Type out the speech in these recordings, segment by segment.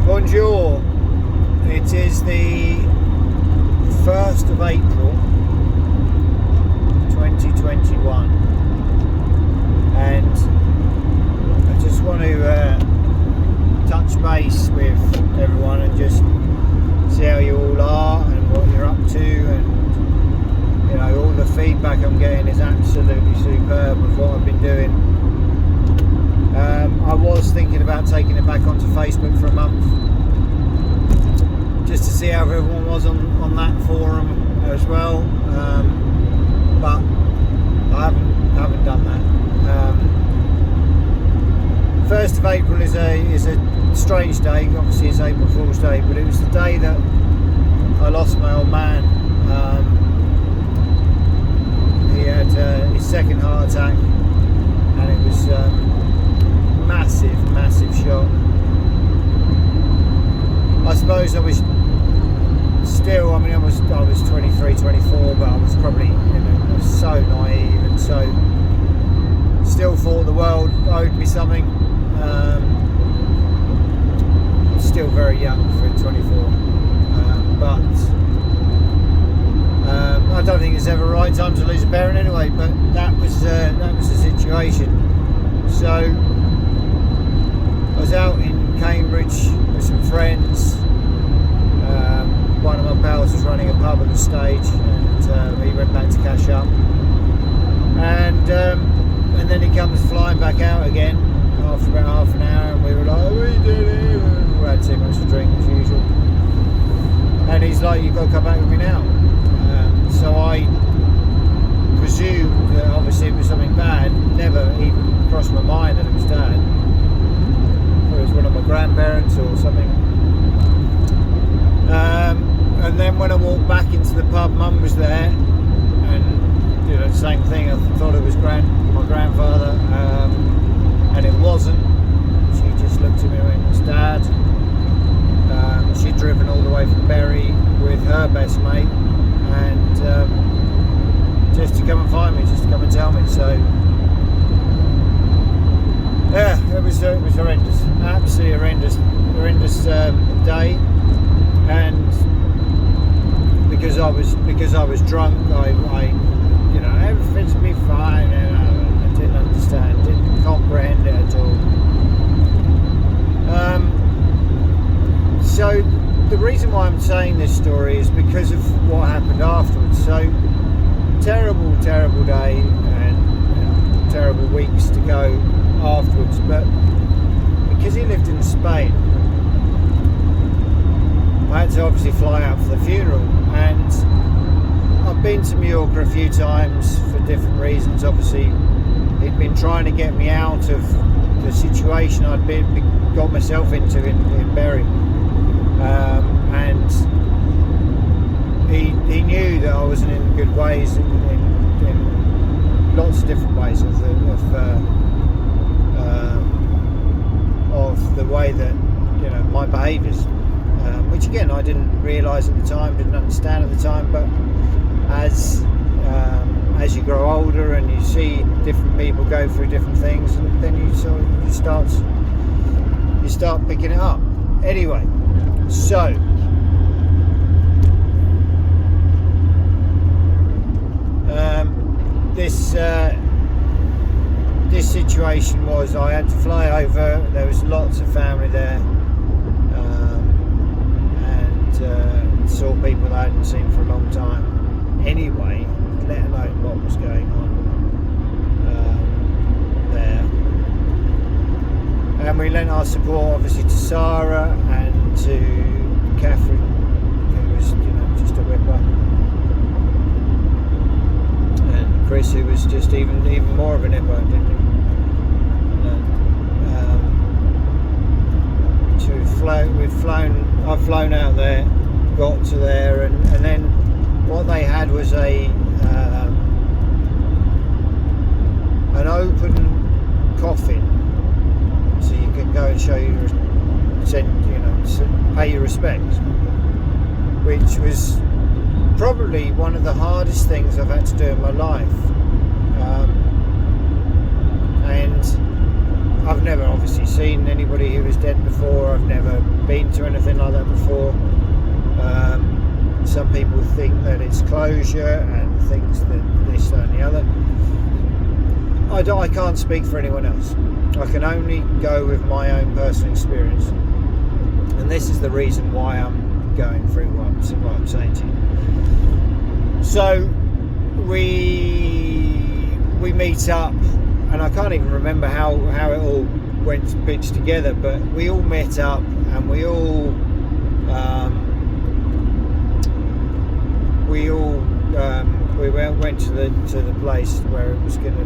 Bonjour. It is the 1st of April 2021 and I just want to touch base with everyone and just see how you all are and what you're up to, and you know, all the feedback I'm getting is absolutely superb of what I've been doing. I was thinking about taking it back onto Facebook for a month just to see how everyone was on that forum as well, but I haven't done that. 1st of April is a strange day. Obviously it's April Fool's Day, but it was the day that I lost my old man. He had his second heart attack, and it was massive shock. I suppose I was still, I was 23, 24, but I was probably, I was so naive and so still thought the world owed me something. Still very young for 24, but I don't think it's ever the right time to lose a parent anyway. But that was the situation. So I was out in Cambridge with some friends. One of my pals was running a pub at the stage, and he went back to cash up, and then he comes flying back out again after about half an hour, and we were like, "We did it." We had too much to drink as usual, and he's like, "You've got to come back with me now." So I presumed that obviously it was something bad. Never even crossed my mind that it was Dad. It was one of my grandparents or something. And then when I walked back into the pub, Mum was there, and the same thing. I thought it was my grandfather, and it wasn't. She just looked at me and went, "It's Dad." She'd driven all the way from Bury with her best mate, and just to come and find me, just to come and tell me. So yeah, it was horrendous, absolutely horrendous day. And because I was drunk, I everything's gonna be fine, and I didn't understand, didn't comprehend it at all. So the reason why I'm saying this story is because of what happened afterwards. So terrible day, and terrible weeks to go afterwards. But because he lived in Spain, I had to obviously fly out for the funeral, and I've been to Mallorca a few times for different reasons. Obviously, he'd been trying to get me out of the situation I'd got myself into in Bury, and he knew that I wasn't in good ways in lots of different ways of the way that my behaviours. Which again I didn't realise at the time, didn't understand at the time, but as you grow older and you see different people go through different things, and then you start picking it up. Anyway, so this situation was, I had to fly over. There was lots of family there. Saw people that I hadn't seen for a long time anyway, let alone what was going on there. And we lent our support obviously to Sarah and to Catherine, who was just a whipper, and Chris, who was just even more of a nipper, didn't he? I've flown out there, got to there, and then what they had was an open coffin, so you can go and pay your respects, which was probably one of the hardest things I've had to do in my life. And I've never obviously seen anybody who was dead before. I've never been to anything like that before. Some people think that it's closure and things that this, that and the other. I can't speak for anyone else. I can only go with my own personal experience. And this is the reason why I'm going through what I'm saying to you. So we meet up, and I can't even remember how it all went pitched together, but we all met up and we all went to the place where it was going to,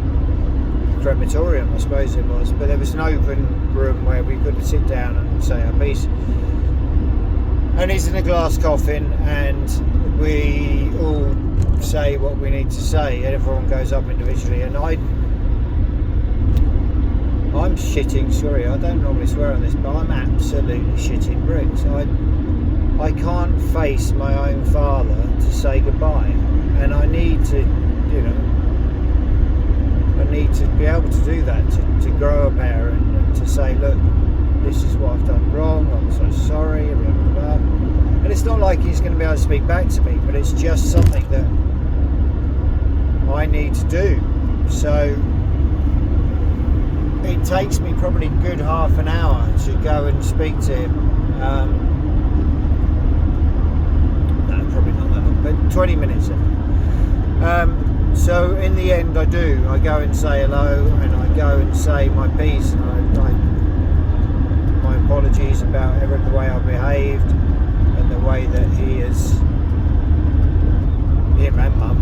crematorium I suppose it was, but there was an open room where we could sit down and say our piece, and he's in a glass coffin and we all say what we need to say. Everyone goes up individually, and I'm shitting, sorry, I don't normally swear on this, but I'm absolutely shitting bricks. I can't face my own father to say goodbye, and I need to, I need to be able to do that, to grow a pair and to say, look, this is what I've done wrong, I'm so sorry, blah, blah, blah. And it's not like he's going to be able to speak back to me, but it's just something that I need to do. So it takes me probably a good half an hour to go and speak to him. No, probably not that long, but 20 minutes. So in the end I do. I go and say hello, and I go and say my piece, and my apologies about the way I behaved and the way that him and Mum,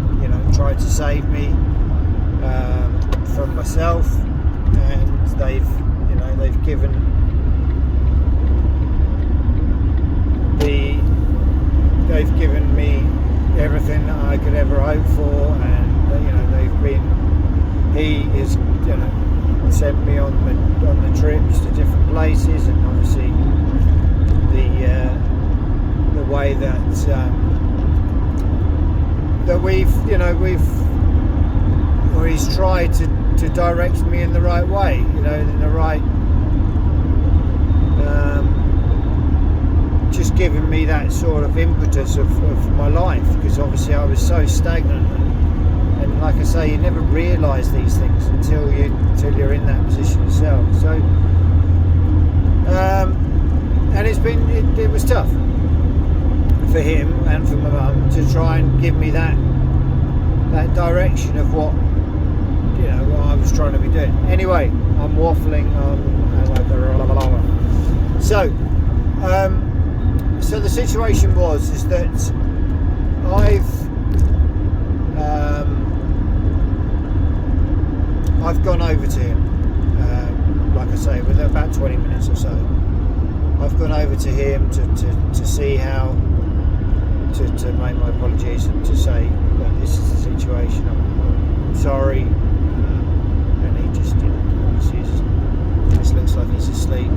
tried to save me from myself, and they've given me everything that I could ever hope for, and he has sent me on the trips to different places, and obviously the way that he's tried to direct me in the right way, in the right, just giving me that sort of impetus of my life, because obviously I was so stagnant, and like I say, you never realise these things until you're in that position yourself. So and it was tough for him and for my mum to try and give me that direction of what what I was trying to be doing. Anyway, I'm waffling on. So the situation is that I've gone over to him, like I say, within about 20 minutes or so. I've gone over to him to see how to make my apologies and to say that this is the situation. I'm sorry, and he just looks like he's asleep,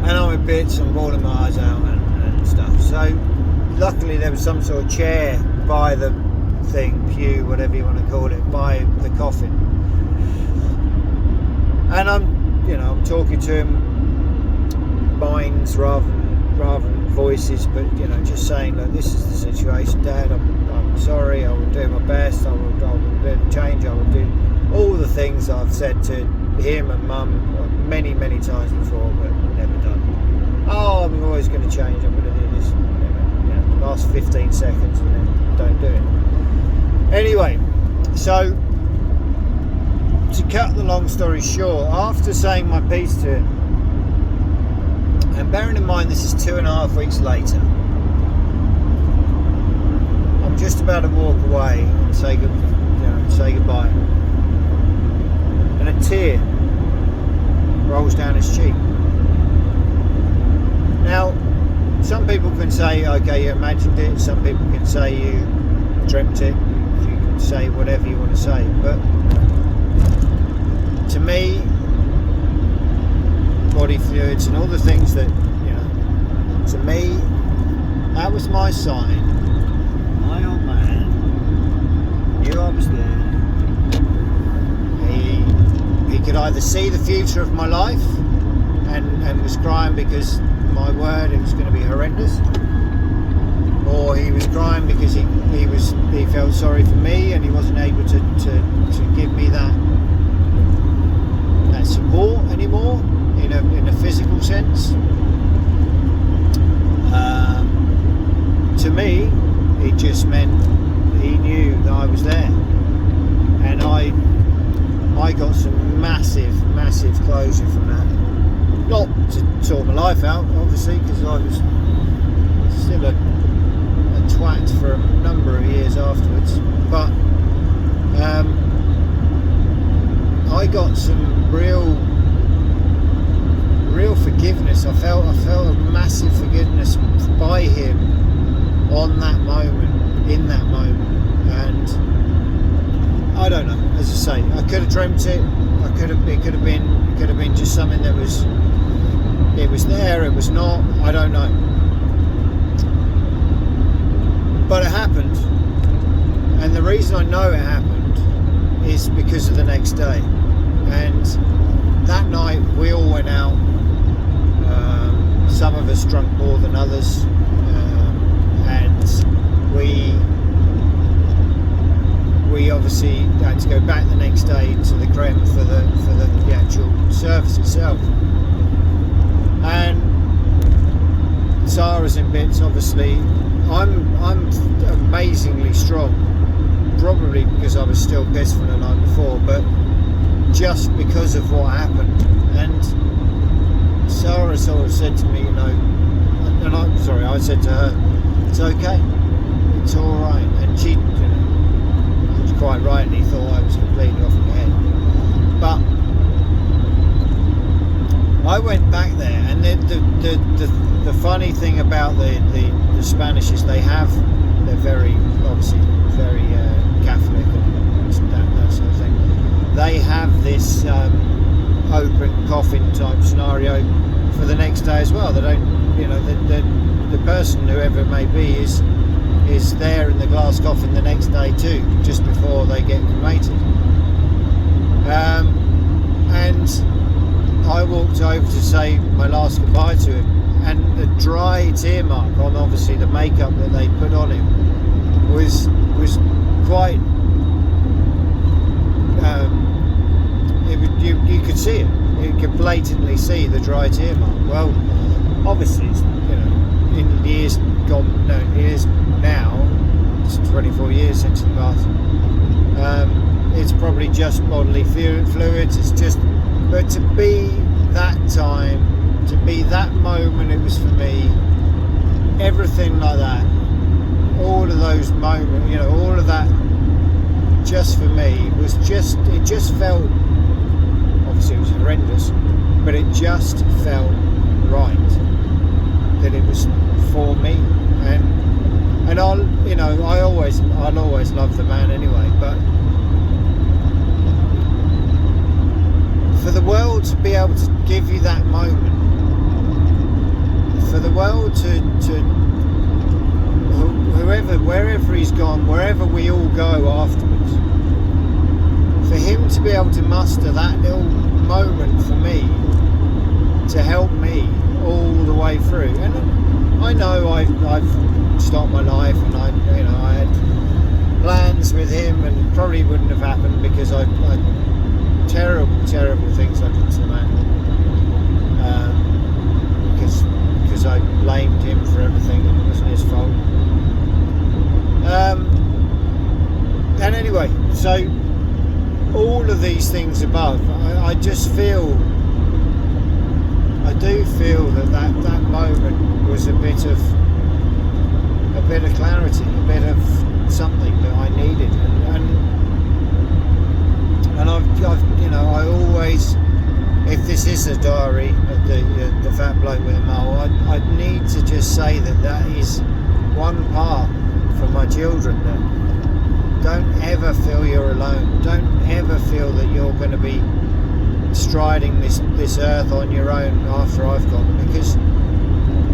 and I'm in bits. I'm bawling my eyes out and stuff. So luckily there was some sort of chair by the pew, whatever you want to call it, by the coffin, and I'm talking to him, minds rather than voices, but just saying, look, this is the situation, Dad. I'm sorry. I will do my best. I will change. I will do all the things I've said to him and Mum many times before, but never done. Oh, I'm always going to change. I'm going to do this. Last 15 seconds and then don't do it. Anyway, so to cut the long story short, after saying my piece to him, and bearing in mind this is 2.5 weeks later, I'm just about to walk away and say goodbye, and a tear rolls down his cheek. Now, some people can say, okay, you imagined it. Some people can say you dreamt it. You can say whatever you want to say, but to me, body fluids and all the things that, to me, that was my sign. My old man knew I was there. He could either see the future of my life, and was crying because, my word, it was going to be horrendous, or he was crying because he felt sorry for me and he wasn't able to give me that support anymore in a physical sense. To me, it just meant he knew that I was there, and I got some massive closure from that. Not to sort my life out, obviously, because I was still a twat for a number of years afterwards, but I got some real forgiveness. I felt a massive forgiveness by him on that moment, in that moment, and I don't know. As I say, I could have dreamt it. It could have been just something that was. It was there. It was not. I don't know. But it happened, and the reason I know it happened is because of the next day. And that night we all went out. Some of us drunk more than others, and we obviously had to go back the next day to the Creme for the actual service itself. And Sarah's in bits, obviously. I'm amazingly strong, probably because I was still pissed from the night before, but just because of what happened. And Sarah sort of said to me, and I said to her, it's okay, it's all right. And she, quite rightly thought I was completely off my head. But I went back there, and the funny thing about the Spanish is they're very, obviously very Catholic and that sort of thing. They have this open coffin type scenario for the next day as well. They don't, the person, whoever it may be, is there in the glass coffin the next day too, just before they get cremated. And I walked over to say my last goodbye to him, and the dry tear mark on obviously the makeup that they put on him was quite. You could see it. You could blatantly see the dry tear mark. Well, obviously, it's, in years gone. No, it is now. It's 24 years since it passed. It's probably just bodily fluids. It's just, but to be that time, to be that moment, it was for me. Everything like that, all of those moments, all of that, just for me was just. It just felt. Obviously, it was horrendous, but it just felt right that it was for me. And I'll always love the man anyway, but for the world to be able to give you that moment, for the world to wherever he's gone, wherever we all go afterwards, for him to be able to muster that little moment for me, to help me all the way through. And I know I've stopped my life, and I had plans with him, and probably wouldn't have happened because I terrible things I did to the man, because I blamed him for everything, and it wasn't his fault. And anyway, so all of these things above, I do feel that moment was a bit of clarity, a bit of something that I needed, and I always, if this is a diary of the fat bloke with a mole, I'd need to just say that is one part for my children, that don't ever feel you're alone. Don't ever feel that you're going to be striding this earth on your own after I've gone, because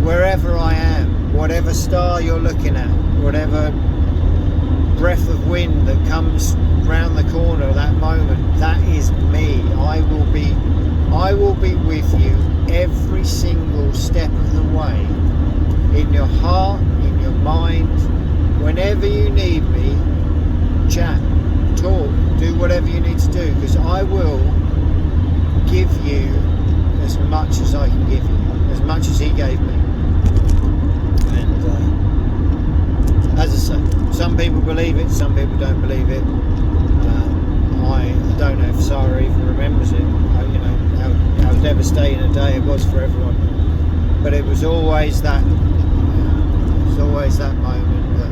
wherever I am, whatever star you're looking at, whatever breath of wind that comes round the corner at that moment, that is me. I will be I will be with you every single step of the way, in your heart, in your mind, whenever you need me. Chat, talk, do whatever you need to do, because I will give you as much as I can give you, as much as he gave me. And as I say, some people believe it, some people don't believe it. I don't know if Sarah even remembers it, how devastating a day it was for everyone. But it was always that moment that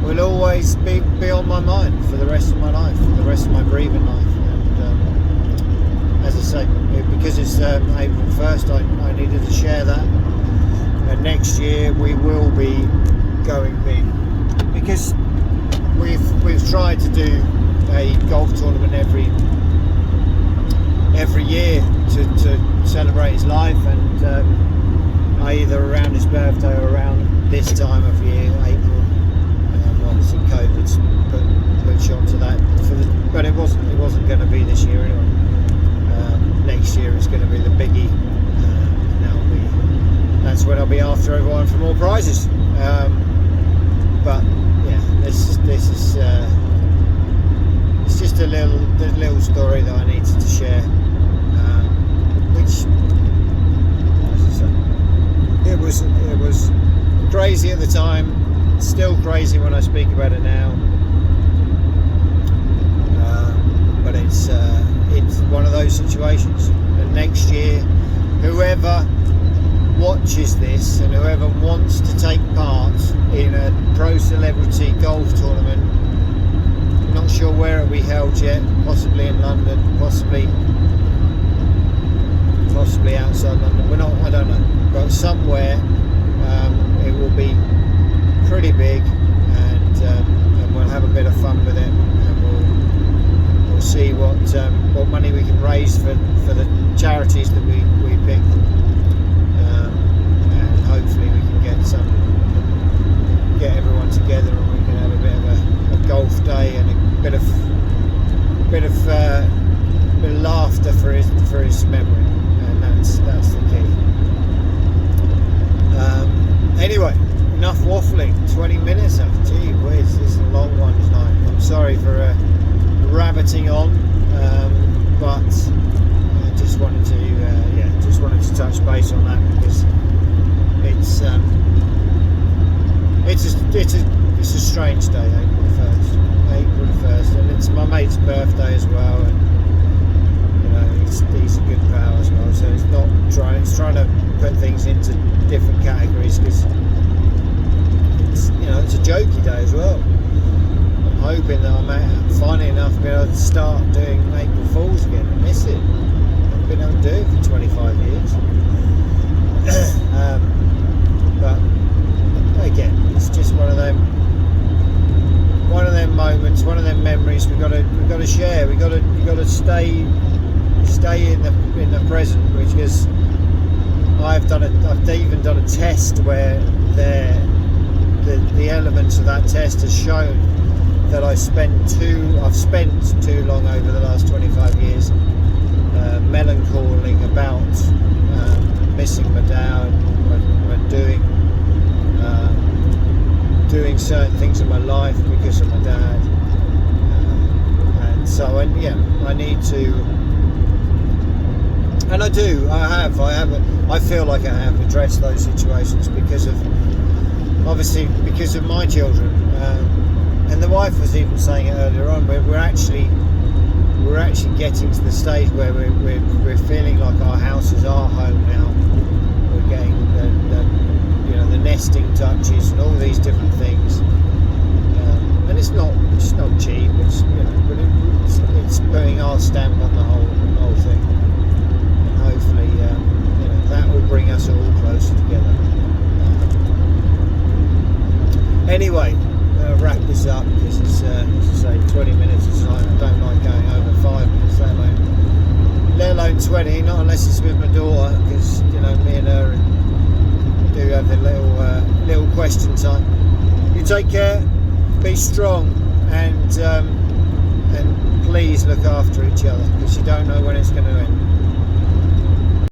will always be on my mind for the rest of my life, for the rest of my breathing life. And as I say, because it's April 1st, I needed to share that. And next year we will be going big, because we've tried to do a golf tournament every year to celebrate his life, and either around his birthday or around this time of year, April. Obviously COVID's put shot to that, but it wasn't going to be this year anyway. Next year it's going to be the biggie, and that's when I'll be after everyone for more prizes. But yeah, this is it's just a little story that I needed to share, which, as I say, it was crazy at the time. Still crazy when I speak about it now, but it's one of those situations. And next year, whoever watches this and whoever wants to take part in a pro celebrity golf tournament, I'm not sure where it'll be held yet, possibly in London, possibly outside London, I don't know, but somewhere it will be pretty big, and we'll have a bit of fun with it, and we'll see what money we can raise for the charities that we pick, and hopefully we can get everyone together, and we can have a bit of a golf day and a bit of laughter for his memory, and that's the key. Anyway, enough waffling. 20 minutes now. Gee whiz, this is a long one tonight. I'm sorry for rabbiting on, but I just wanted to touch base on that, because it's a strange day, April the 1st, and it's my mate's birthday as well, and he's a good pal as well, so it's trying to put things into different categories, because it's a jokey day as well. I'm hoping that I'm finally enough to be able to start doing April Fools again. I miss it. I've been able to do it for 25 years. But again, it's just one of them moments, one of them memories we've got to share. We've got to stay in the present, which is I've even done a test where the elements of that test has shown that I've spent too long over the last 25 years melancholying about missing my dad, and doing certain things in my life because of my dad, and so I need to, and I feel like I have addressed those situations because of my children, and the wife was even saying it earlier on. We're actually getting to the stage where we're feeling like our house is our home now. We're getting the nesting touches and all these different things, and it's not cheap. It's putting our stamp on the whole thing, and hopefully that will bring us all closer together. Anyway, I'll wrap this up, because it's, as I say, 20 minutes of time. I don't like going over 5 minutes, let alone 20, not unless it's with my daughter, because me and her do have the little question time. You take care, be strong, and please look after each other, because you don't know when it's going to end.